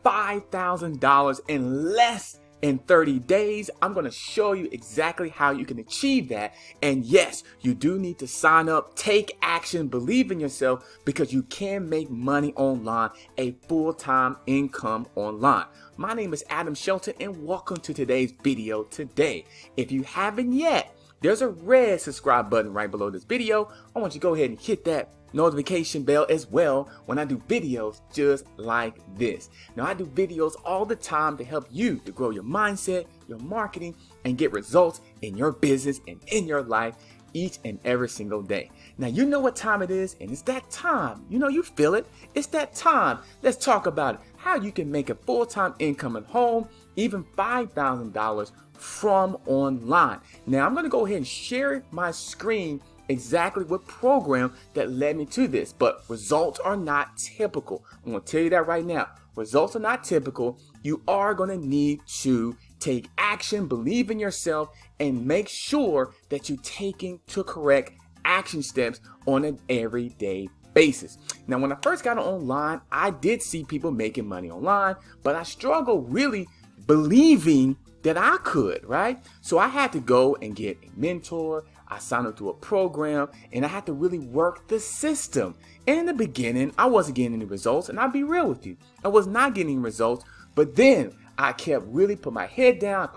$5,000 in less in 30 days. I'm going to show you exactly how you can achieve that. And yes, you do need to sign up, take action, believe in yourself, because you can make money online, a full-time income online. My name is Adam Shelton, and welcome to today's video today. If you haven't yet, there's a red subscribe button right below this video. I want you to go ahead and hit that notification bell as well when I do videos just like this. Now, I do videos all the time to help you to grow your mindset, your marketing, and get results in your business and in your life each and every single day. Now, you know what time it is, and it's that time. You know, you feel it. It's that time. Let's talk about it. How you can make a full-time income at home, even $5,000 from online. Now, I'm going to go ahead and share my screen exactly what program that led me to this, but results are not typical. I'm going to tell you that right now. Results are not typical. You are going to need to take action, believe in yourself, and make sure that you're taking the correct action steps on an everyday basis. Now, when I first got online, I did see people making money online, but I struggled really believing that I could, right? So I had to go and get a mentor. I signed up to a program, and I had to really work the system. And in the beginning, I wasn't getting any results, and I'll be real with you. I was not getting results, but then I kept really put my head down.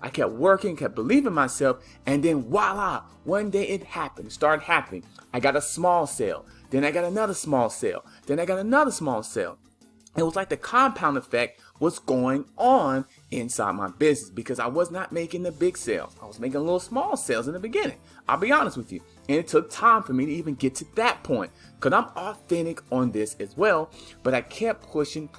I kept working, kept believing myself, and then voila, one day it happened. It started happening. I got a small sale. Then I got another small sale. Then I got another small sale. It was like the compound effect was going on inside my business because I was not making the big sales. I was making little small sales in the beginning. I'll be honest with you. And it took time for me to even get to that point because I'm authentic on this as well. But I kept pushing.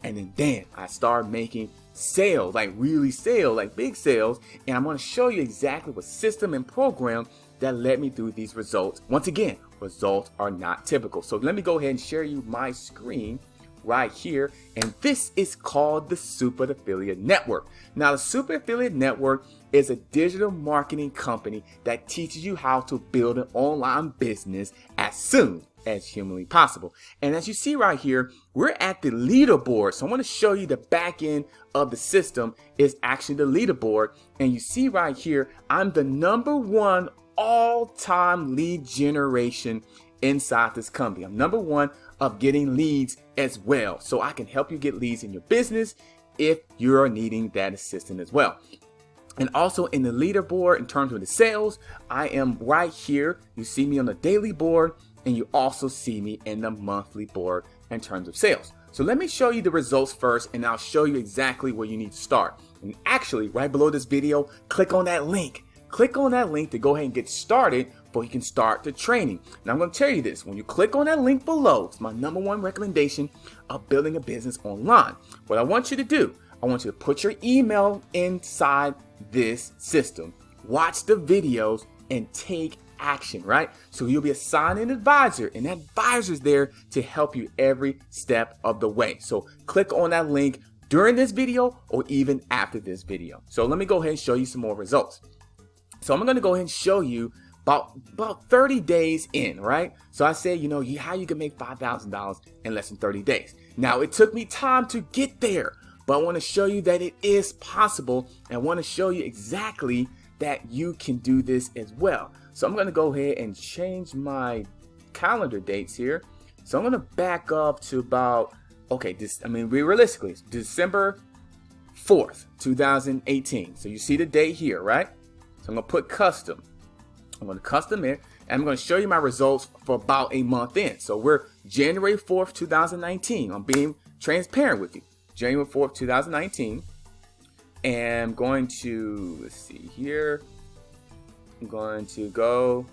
And then I started making sales, like really sales, like big sales. And I'm going to show you exactly what system and program that led me through these results. Once again, results are not typical. So let me go ahead and share you my screen right here, and this is called the Super Affiliate Network. Now, the Super Affiliate Network is a digital marketing company that teaches you how to build an online business as soon as humanly possible. And as you see right here, we're at the leaderboard. So I want to show you the back end of the system is actually the leaderboard. And you see right here, I'm the #1 all-time lead generation inside this company. I'm #1 of getting leads as well. So I can help you get leads in your business if you're needing that assistance as well. And also in the leaderboard, in terms of the sales, I am right here. You see me on the daily board, and you also see me in the monthly board in terms of sales. So let me show you the results first, and I'll show you exactly where you need to start. And actually, right below this video, click on that link. Click on that link to go ahead and get started before you can start the training. Now, I'm going to tell you this. When you click on that link below, it's my #1 recommendation of building a business online. What I want you to do, I want you to put your email inside this system. Watch the videos and take action, right? So you'll be assigned an advisor, and that advisor is there to help you every step of the way. So click on that link during this video or even after this video. So let me go ahead and show you some more results. So I'm going to go ahead and show you about 30 days in, right? So I said, how you can make $5,000 in less than 30 days. Now, it took me time to get there, but I want to show you that it is possible, and I want to show you exactly that you can do this as well. So I'm going to go ahead and change my calendar dates here. So I'm going to back up to about, realistically, December 4th, 2018. So you see the date here, right? So I'm going to put custom. I'm going to custom it, and I'm going to show you my results for about a month in. So we're January 4th, 2019. I'm being transparent with you. January 4th, 2019. And I'm going to, let's see here. I'm going to go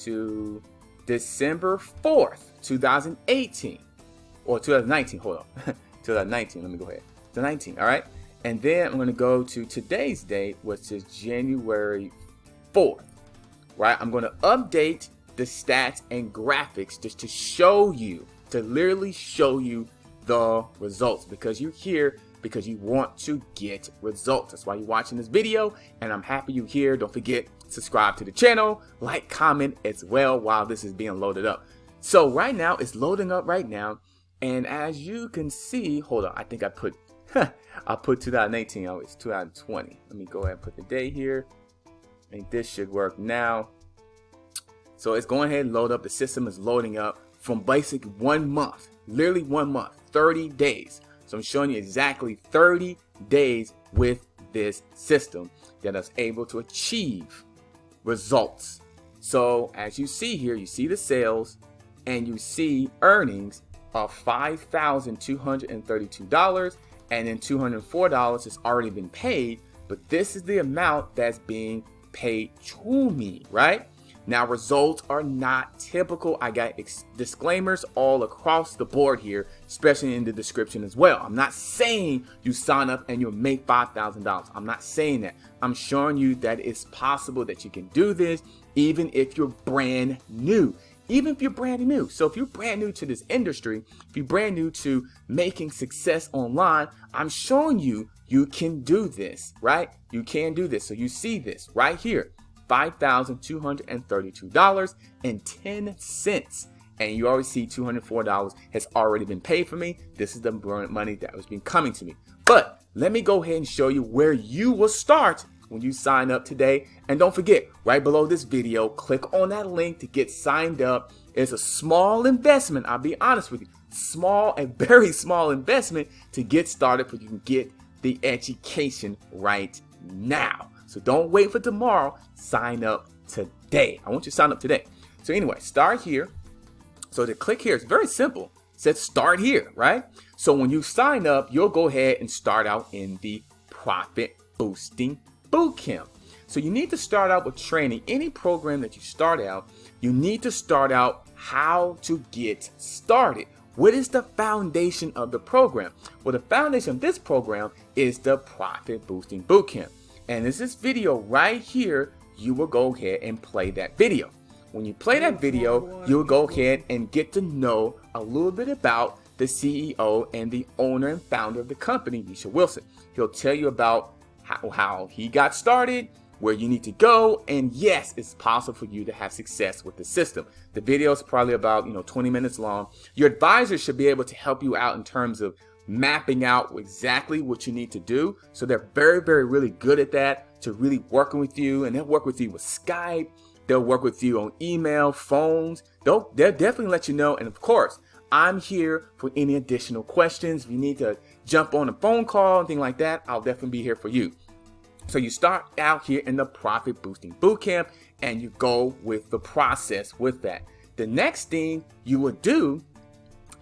to December 4th, 2018. Or 2019, hold on. 2019, let me go ahead. 2019, all right? And then I'm going to go to today's date, which is January 4th. Right, I'm going to update the stats and graphics just to show you, to literally show you the results, because you're here because you want to get results. That's why you're watching this video, and I'm happy you're here. Don't forget, subscribe to the channel, like, comment as well while this is being loaded up. So right now, it's loading up right now, And as you can see, hold on, I think I put I put 2018. Oh, it's 2020. Let me go ahead and put the date here. I think this should work now. So it's going ahead and load up. The system is loading up from basically 1 month, literally 1 month, 30 days. So I'm showing you exactly 30 days with this system that I was able to achieve results. So as you see here, you see the sales and you see earnings of $5,232, and then $204 has already been paid, but this is the amount that's being paid to me, right? Now, results are not typical. I got disclaimers all across the board here, especially in the description as well. I'm not saying you sign up and you'll make $5,000. I'm not saying that. I'm showing you that it's possible that you can do this even if you're brand new. Even if you're brand new. So if you're brand new to this industry, if you're brand new to making success online, I'm showing you you can do this, right? You can do this. So you see this right here. $5,232.10, and you already see $204 has already been paid for me. This is the money that has been coming to me. But let me go ahead and show you where you will start when you sign up today. And don't forget, right below this video, click on that link to get signed up. It's a small investment, I'll be honest with you, a very small investment to get started, but you can get the education right now. So don't wait for tomorrow. Sign up today. I want you to sign up today. So anyway, start here. So to click here, it's very simple. It says start here, right? So when you sign up, you'll go ahead and start out in the Profit Boosting Bootcamp. So you need to start out with training. Any program that you start out, you need to start out how to get started. What is the foundation of the program? Well, the foundation of this program is the Profit Boosting Bootcamp. And in this video right here, you will go ahead and play that video. When you play that video, you'll go ahead and get to know a little bit about the CEO and the owner and founder of the company, Nisha Wilson. He'll tell you about how he got started, where you need to go, and yes, it's possible for you to have success with the system. The video is probably about 20 minutes long. Your advisor should be able to help you out in terms of mapping out exactly what you need to do. So they're very, very, really good at that, to really working with you, and they'll work with you with Skype. They'll work with you on email, phones. They'll definitely let you know. And of course, I'm here for any additional questions. If you need to jump on a phone call and things like that, I'll definitely be here for you. So you start out here in the Profit Boosting Bootcamp, and you go with the process with that. The next thing you will do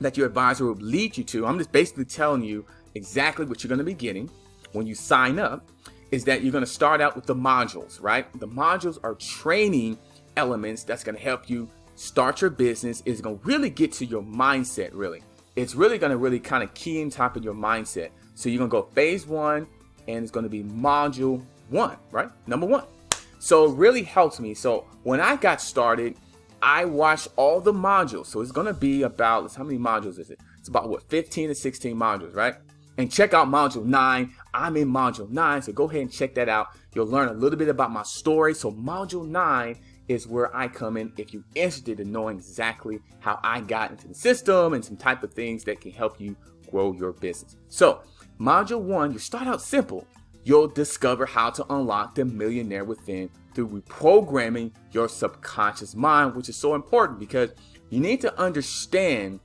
that your advisor will lead you to, I'm just basically telling you exactly what you're going to be getting when you sign up, is that you're going to start out with the modules, right? The modules are training elements that's going to help you start your business. It's going to really get to your mindset, really. It's really going to really kind of key in top of your mindset. So you're going to go phase 1, and it's going to be module 1, right? Number 1. So it really helps me. So when I got started, I watched all the modules. So it's going to be about, how many modules is it? It's about 15 to 16 modules, right? And check out module 9. I'm in module 9. So go ahead and check that out. You'll learn a little bit about my story. So module 9 is where I come in if you're interested in knowing exactly how I got into the system and some type of things that can help you grow your business. So module 1, you start out simple. You'll discover how to unlock the millionaire within through reprogramming your subconscious mind, which is so important because you need to understand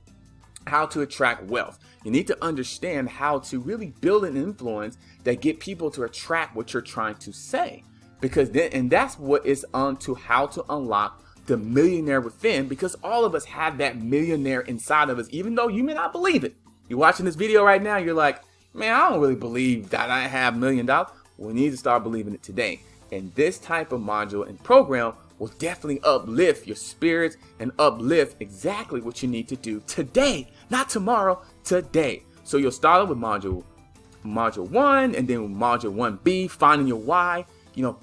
how to attract wealth. You need to understand how to really build an influence that get people to attract what you're trying to say. Because then, and that's what is on to how to unlock the millionaire within, because all of us have that millionaire inside of us, even though you may not believe it. You're watching this video right now, you're like, man, I don't really believe that I have $1 million. We need to start believing it today. And this type of module and program will definitely uplift your spirits and uplift exactly what you need to do today, not tomorrow, today. So you'll start with module 1, and then module 1B, finding your why.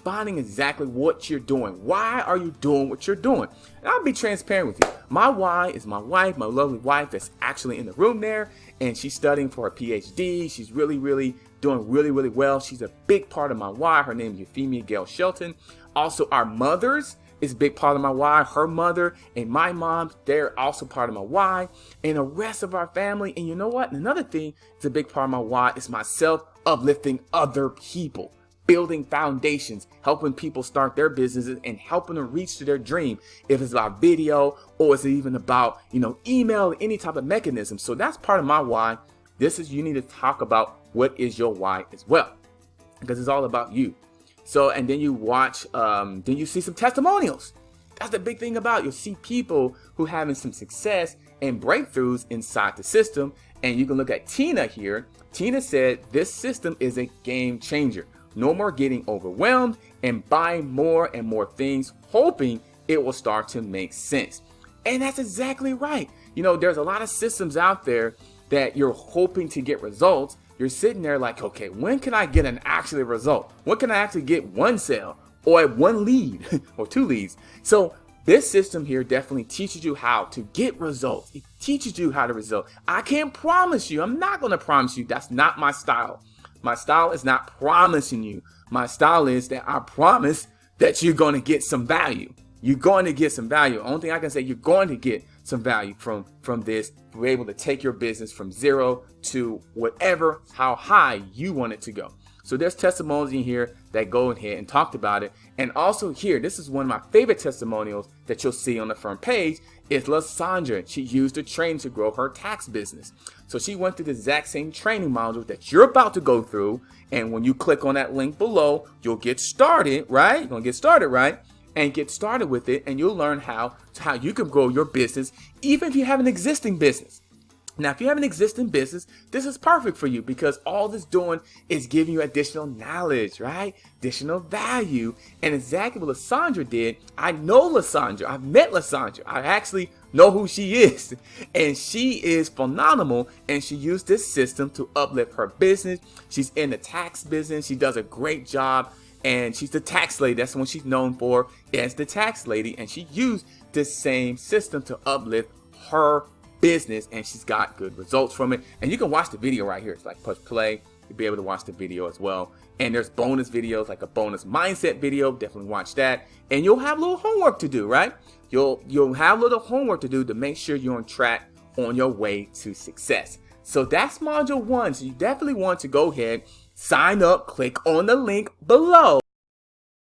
Finding exactly what you're doing. Why are you doing what you're doing? And I'll be transparent with you. My why is my wife, my lovely wife that's actually in the room there, and she's studying for her PhD. She's really, really doing really, really well. She's a big part of my why. Her name is Euphemia Gail Shelton. Also, our mothers is a big part of my why. Her mother and my mom, they're also part of my why. And the rest of our family. And you know what? Another thing that's a big part of my why is myself uplifting other people, building foundations, helping people start their businesses and helping them reach to their dream. If it's about video or it's even about, email, any type of mechanism. So that's part of my why. You need to talk about what is your why as well, because it's all about you. So, and then you watch, then you see some testimonials. That's the big thing about it. You'll see people who having some success and breakthroughs inside the system. And you can look at Tina here. Tina said this system is a game changer. No more getting overwhelmed and buying more and more things, hoping it will start to make sense. And that's exactly right. There's a lot of systems out there that you're hoping to get results. You're sitting there like, okay, when can I get an actual result? When can I actually get one sale or one lead or 2 leads? So this system here definitely teaches you how to get results. It teaches you how to result. I can't promise you. I'm not going to promise you. That's not my style. My style is not promising you. My style is that I promise that you're going to get some value. You're going to get some value. Only thing I can say, you're going to get some value from this. We're able to take your business from 0 to whatever, how high you want it to go. So there's testimonials in here that go ahead and talked about it. And also here, this is one of my favorite testimonials that you'll see on the front page is Lysandra. She used the training to grow her tax business. So she went through the exact same training module that you're about to go through. And when you click on that link below, you'll get started, right? You're going to get started, right? And get started with it, and you'll learn how you can grow your business, even if you have an existing business. Now, if you have an existing business, this is perfect for you because all this doing is giving you additional knowledge, right? Additional value. And exactly what Lysandra did, I know Lysandra. I've met Lysandra. I actually know who she is. And she is phenomenal. And she used this system to uplift her business. She's in the tax business. She does a great job. And she's the tax lady. That's what she's known for, as the tax lady. And she used this same system to uplift her business. And she's got good results from it. And you can watch the video right here. It's like push play. You'll be able to watch the video as well. And there's bonus videos, like a bonus mindset video. Definitely watch that. And you'll have a little homework to do, right? You'll have a little homework to do to make sure you're on track on your way to success. So that's module 1. So you definitely want to go ahead, sign up, click on the link below.